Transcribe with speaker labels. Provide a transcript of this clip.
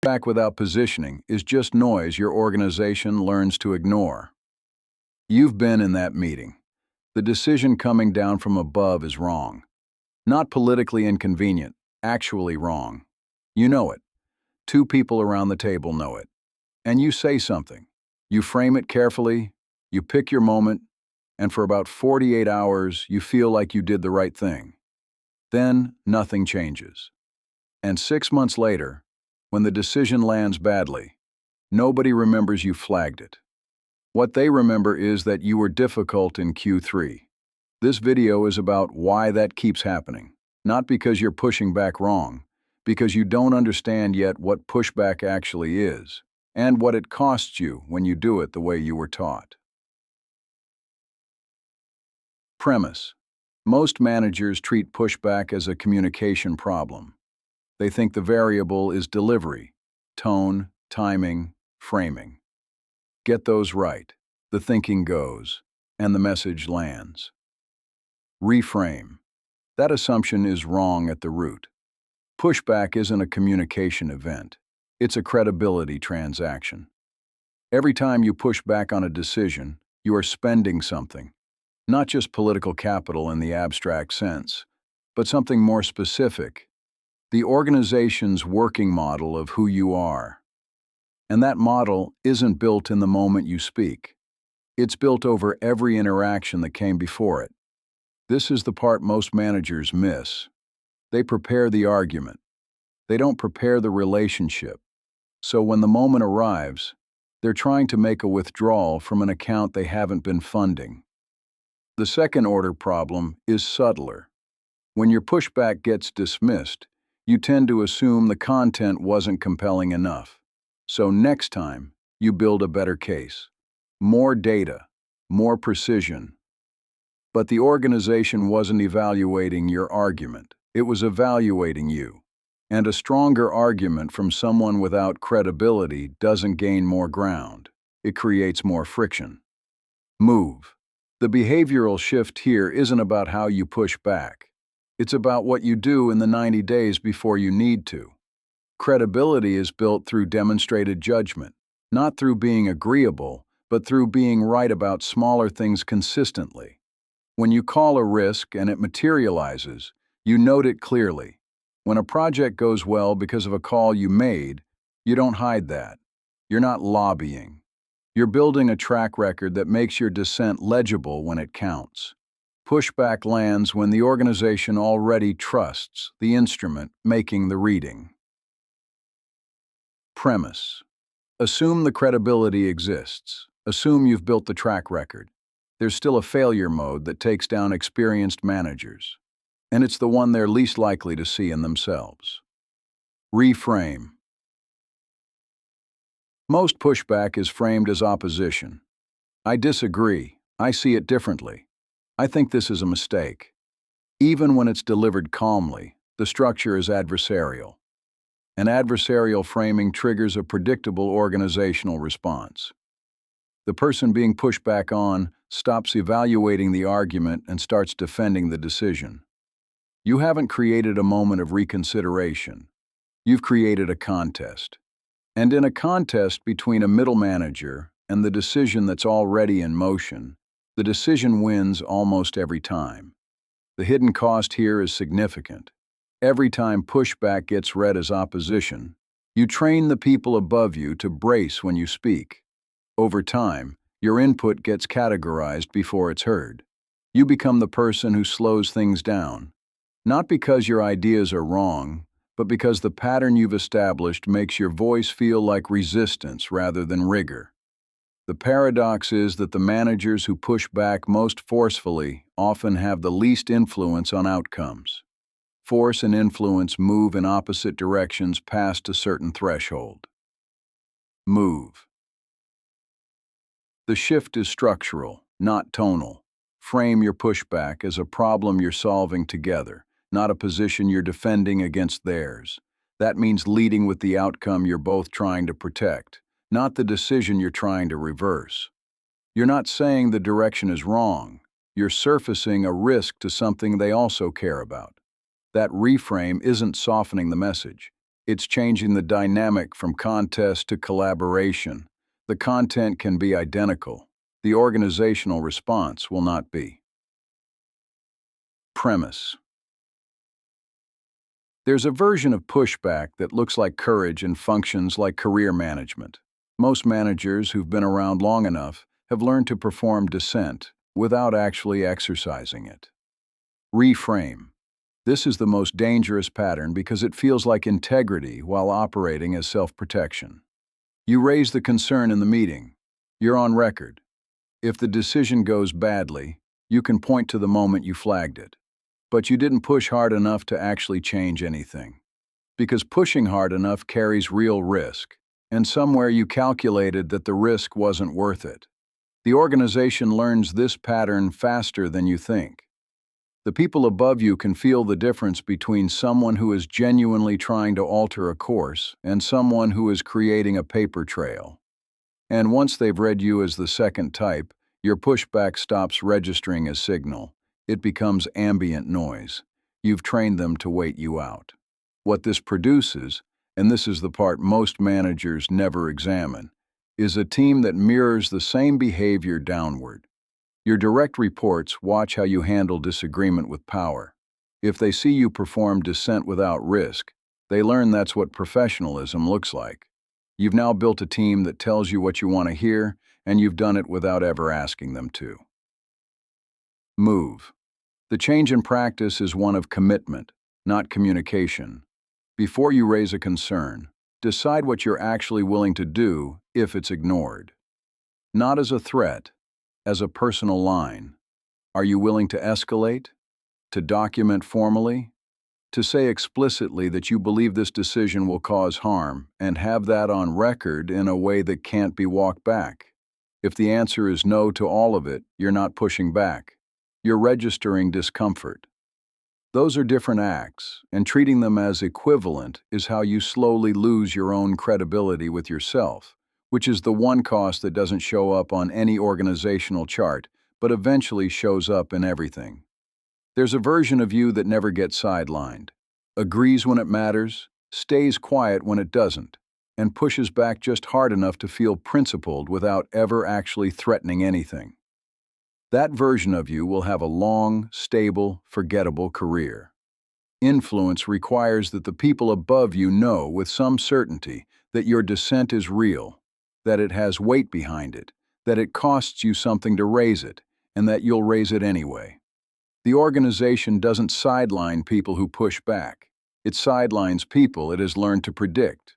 Speaker 1: Pushback without positioning is just noise your organization learns to ignore. You've been in that meeting. The decision coming down from above is wrong. Not politically inconvenient, actually wrong. You know it. Two people around the table know it. And you say something. You frame it carefully, you pick your moment, and for about 48 hours you feel like you did the right thing. Then nothing changes. And 6 months later, when the decision lands badly, nobody remembers you flagged it. What they remember is that you were difficult in Q3. This video is about why that keeps happening. Not because you're pushing back wrong, because you don't understand yet what pushback actually is, and what it costs you when you do it the way you were taught. Premise: most managers treat pushback as a communication problem. They think the variable is delivery, tone, timing, framing. Get those right, the thinking goes, and the message lands. Reframe: that assumption is wrong at the root. Pushback isn't a communication event. It's a credibility transaction. Every time you push back on a decision, you are spending something, not just political capital in the abstract sense, but something more specific, the organization's working model of who you are. And that model isn't built in the moment you speak. It's built over every interaction that came before it. This is the part most managers miss. They prepare the argument. They don't prepare the relationship. So when the moment arrives, they're trying to make a withdrawal from an account they haven't been funding. The second-order problem is subtler. When your pushback gets dismissed, you tend to assume the content wasn't compelling enough. So next time, you build a better case. More data, more precision. But the organization wasn't evaluating your argument. It was evaluating you. And a stronger argument from someone without credibility doesn't gain more ground. It creates more friction. Move. The behavioral shift here isn't about how you push back. It's about what you do in the 90 days before you need to. Credibility is built through demonstrated judgment, not through being agreeable, but through being right about smaller things consistently. When you call a risk and it materializes, you note it clearly. When a project goes well because of a call you made, you don't hide that. You're not lobbying. You're building a track record that makes your dissent legible when it counts. Pushback lands when the organization already trusts the instrument making the reading. Premise: assume the credibility exists. Assume you've built the track record. There's still a failure mode that takes down experienced managers, and it's the one they're least likely to see in themselves. Reframe. Most pushback is framed as opposition. I disagree. I see it differently. I think this is a mistake. Even when it's delivered calmly, the structure is adversarial. An adversarial framing triggers a predictable organizational response. The person being pushed back on stops evaluating the argument and starts defending the decision. You haven't created a moment of reconsideration. You've created a contest. And in a contest between a middle manager and the decision that's already in motion, the decision wins almost every time. The hidden cost here is significant. Every time pushback gets read as opposition, you train the people above you to brace when you speak. Over time, your input gets categorized before it's heard. You become the person who slows things down, not because your ideas are wrong, but because the pattern you've established makes your voice feel like resistance rather than rigor. The paradox is that the managers who push back most forcefully often have the least influence on outcomes. Force and influence move in opposite directions past a certain threshold. Move. The shift is structural, not tonal. Frame your pushback as a problem you're solving together, not a position you're defending against theirs. That means leading with the outcome you're both trying to protect, not the decision you're trying to reverse. You're not saying the direction is wrong. You're surfacing a risk to something they also care about. That reframe isn't softening the message. It's changing the dynamic from contest to collaboration. The content can be identical. The organizational response will not be. Premise. There's a version of pushback that looks like courage and functions like career management. Most managers who've been around long enough have learned to perform dissent without actually exercising it. Reframe. This is the most dangerous pattern because it feels like integrity while operating as self-protection. You raise the concern in the meeting. You're on record. If the decision goes badly, you can point to the moment you flagged it. But you didn't push hard enough to actually change anything. Because pushing hard enough carries real risk, and somewhere you calculated that the risk wasn't worth it. The organization learns this pattern faster than you think. The people above you can feel the difference between someone who is genuinely trying to alter a course and someone who is creating a paper trail. And once they've read you as the second type, your pushback stops registering as signal. It becomes ambient noise. You've trained them to wait you out. What this produces, and this is the part most managers never examine, is a team that mirrors the same behavior downward. Your direct reports watch how you handle disagreement with power. If they see you perform dissent without risk, they learn that's what professionalism looks like. You've now built a team that tells you what you want to hear, and you've done it without ever asking them to. Move. The change in practice is one of commitment, not communication. Before you raise a concern, decide what you're actually willing to do if it's ignored. Not as a threat, as a personal line. Are you willing to escalate? To document formally? To say explicitly that you believe this decision will cause harm and have that on record in a way that can't be walked back? If the answer is no to all of it, you're not pushing back. You're registering discomfort. Those are different acts, and treating them as equivalent is how you slowly lose your own credibility with yourself, which is the one cost that doesn't show up on any organizational chart, but eventually shows up in everything. There's a version of you that never gets sidelined, agrees when it matters, stays quiet when it doesn't, and pushes back just hard enough to feel principled without ever actually threatening anything. That version of you will have a long, stable, forgettable career. Influence requires that the people above you know with some certainty that your dissent is real, that it has weight behind it, that it costs you something to raise it, and that you'll raise it anyway. The organization doesn't sideline people who push back. It sidelines people it has learned to predict.